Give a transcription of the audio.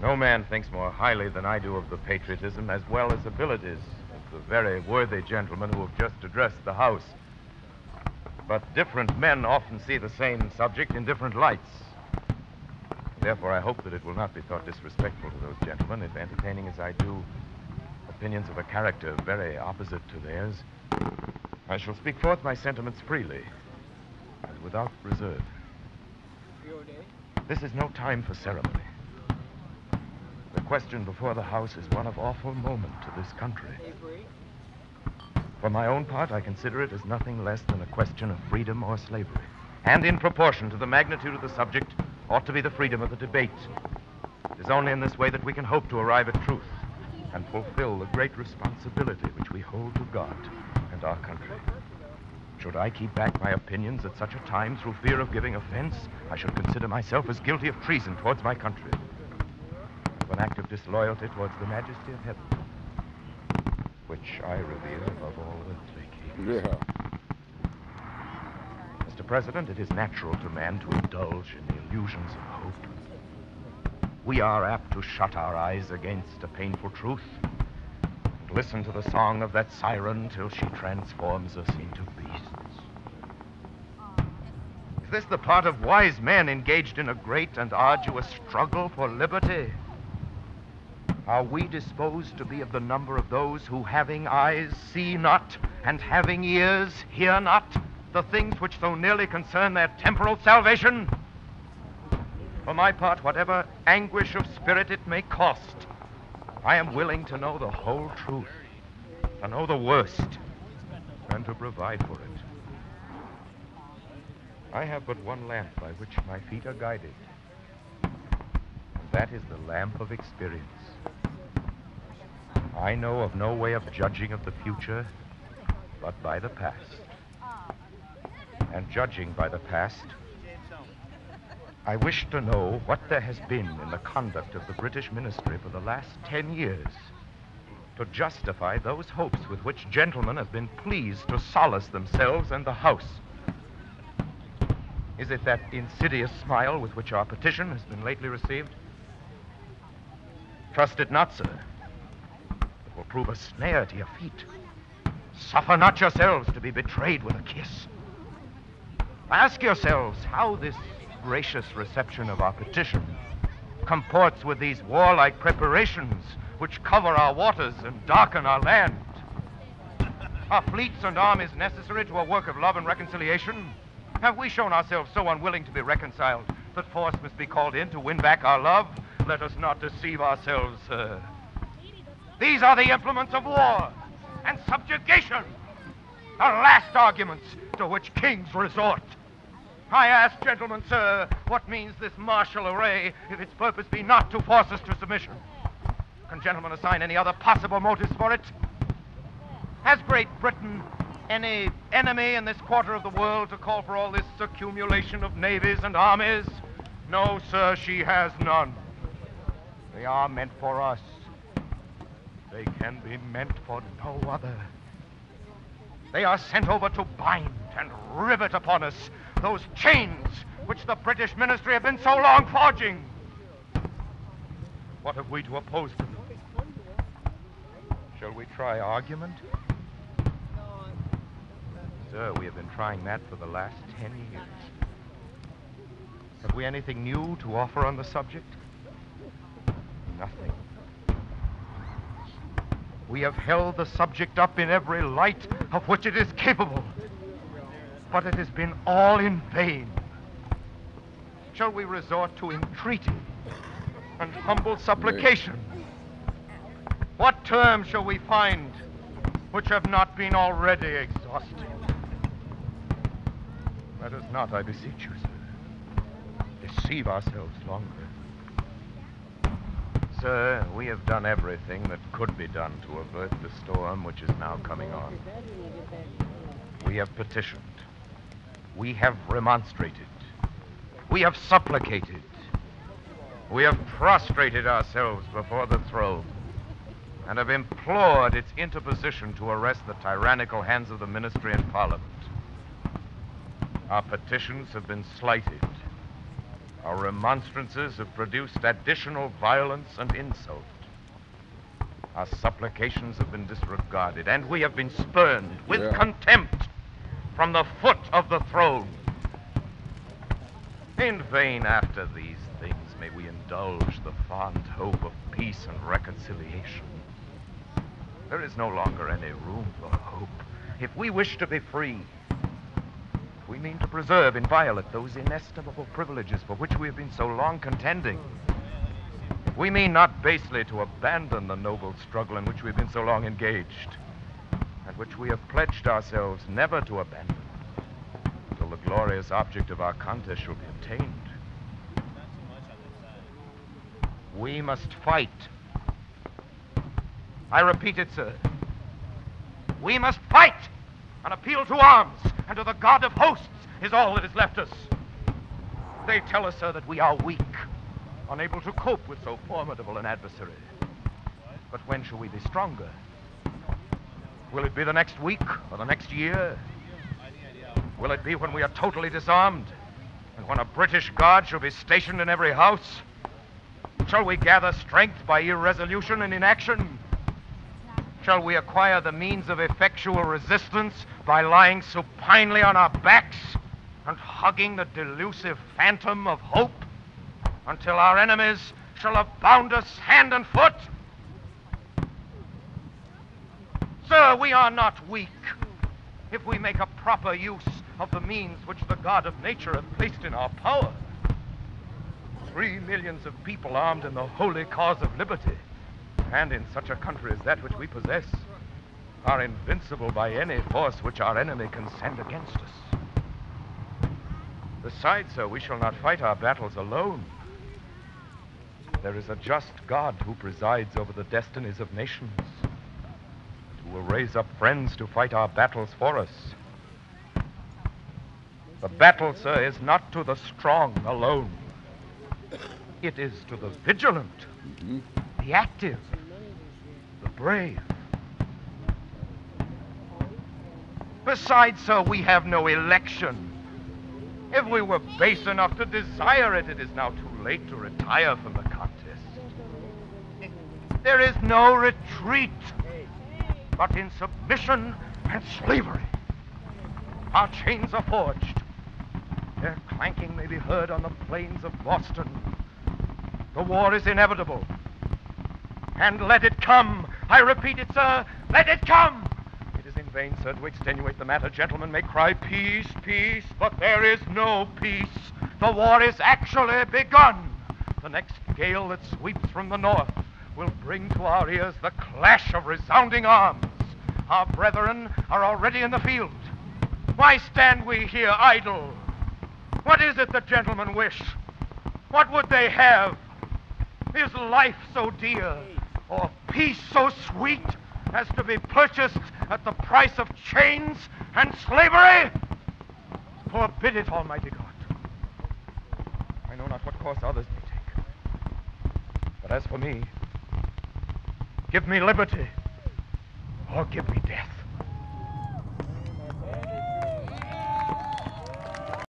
No man thinks more highly than I do of the patriotism as well as abilities of the very worthy gentlemen who have just addressed the House. But different men often see the same subject in different lights. Therefore, I hope that it will not be thought disrespectful to those gentlemen if, entertaining as I do opinions of a character very opposite to theirs, I shall speak forth my sentiments freely and without reserve. This is no time for ceremony. The question before the House is one of awful moment to this country. For my own part, I consider it as nothing less than a question of freedom or slavery. And in proportion to the magnitude of the subject ought to be the freedom of the debate. It is only in this way that we can hope to arrive at truth and fulfill the great responsibility which we hold to God and our country. Should I keep back my opinions at such a time through fear of giving offense, I should consider myself as guilty of treason towards my country, of an act of disloyalty towards the majesty of heaven, which I revere above all earthly kings. Yeah. Mr. President, it is natural to man to indulge in the illusions of hope. We are apt to shut our eyes against a painful truth and listen to the song of that siren till she transforms us into beasts. Is this the part of wise men engaged in a great and arduous struggle for liberty? Are we disposed to be of the number of those who, having eyes, see not, and having ears, hear not the things which so nearly concern their temporal salvation? For my part, whatever anguish of spirit it may cost, I am willing to know the whole truth, to know the worst, and to provide for it. I have but one lamp by which my feet are guided, and that is the lamp of experience. I know of no way of judging of the future but by the past. And judging by the past, I wish to know what there has been in the conduct of the British ministry for the last 10 years to justify those hopes with which gentlemen have been pleased to solace themselves and the House. Is it that insidious smile with which our petition has been lately received? Trust it not, sir. It will prove a snare to your feet. Suffer not yourselves to be betrayed with a kiss. Ask yourselves how this gracious reception of our petition comports with these warlike preparations which cover our waters and darken our land. Are fleets and armies necessary to a work of love and reconciliation? Have we shown ourselves so unwilling to be reconciled that force must be called in to win back our love? Let us not deceive ourselves, sir. These are the implements of war and subjugation, the last arguments to which kings resort. I ask, gentlemen, sir, what means this martial array if its purpose be not to force us to submission? Can gentlemen assign any other possible motives for it? Has Great Britain any enemy in this quarter of the world to call for all this accumulation of navies and armies? No, sir, she has none. They are meant for us. They can be meant for no other. They are sent over to bind and rivet upon us those chains which the British ministry have been so long forging. What have we to oppose them? Shall we try argument? Sir, we have been trying that for the last 10 years. Have we anything new to offer on the subject? Nothing. We have held the subject up in every light of which it is capable, but it has been all in vain. Shall we resort to entreaty and humble supplication? What terms shall we find which have not been already exhausted? Let us not, I beseech you, sir, deceive ourselves longer. Sir, we have done everything that could be done to avert the storm which is now coming on. We have petitioned. We have remonstrated. We have supplicated. We have prostrated ourselves before the throne and have implored its interposition to arrest the tyrannical hands of the ministry and Parliament. Our petitions have been slighted, Our remonstrances have produced additional violence and insult. Our supplications have been disregarded, and we have been spurned with contempt from the foot of the throne. In vain after these things may we indulge the fond hope of peace and reconciliation. There is no longer any room for hope. If we wish to be free, if we mean to preserve inviolate those inestimable privileges for which we have been so long contending, if we mean not basely to abandon the noble struggle in which we have been so long engaged, and which we have pledged ourselves never to abandon, till the glorious object of our contest shall be obtained, we must fight. I repeat it, sir. We must fight! An appeal to arms and to the God of hosts is all that is left us. They tell us, sir, that we are weak, unable to cope with so formidable an adversary. But when shall we be stronger? Will it be the next week or the next year? Will it be when we are totally disarmed and when a British guard shall be stationed in every house? Shall we gather strength by irresolution and inaction? Shall we acquire the means of effectual resistance by lying supinely on our backs and hugging the delusive phantom of hope until our enemies shall have bound us hand and foot? Sir, we are not weak if we make a proper use of the means which the God of nature hath placed in our power. 3 millions of people armed in the holy cause of liberty, and in such a country as that which we possess, are invincible by any force which our enemy can send against us. Besides, sir, we shall not fight our battles alone. There is a just God who presides over the destinies of nations, and who will raise up friends to fight our battles for us. The battle, sir, is not to the strong alone. It is to the vigilant, the active, the brave. Besides, sir, we have no election. If we were base enough to desire it, it is now too late to retire from the contest. There is no retreat but in submission and slavery. Our chains are forged. Their clanking may be heard on the plains of Boston. The war is inevitable. And let it come. I repeat it, sir. Let it come. It is in vain, sir, to extenuate the matter. Gentlemen may cry peace, peace, but there is no peace. The war is actually begun. The next gale that sweeps from the north will bring to our ears the clash of resounding arms. Our brethren are already in the field. Why stand we here idle? What is it the gentlemen wish? What would they have? Is life so dear, or peace so sweet, as to be purchased at the price of chains and slavery? Forbid it, Almighty God. I know not what course others may take. But as for me, give me liberty, or give me death.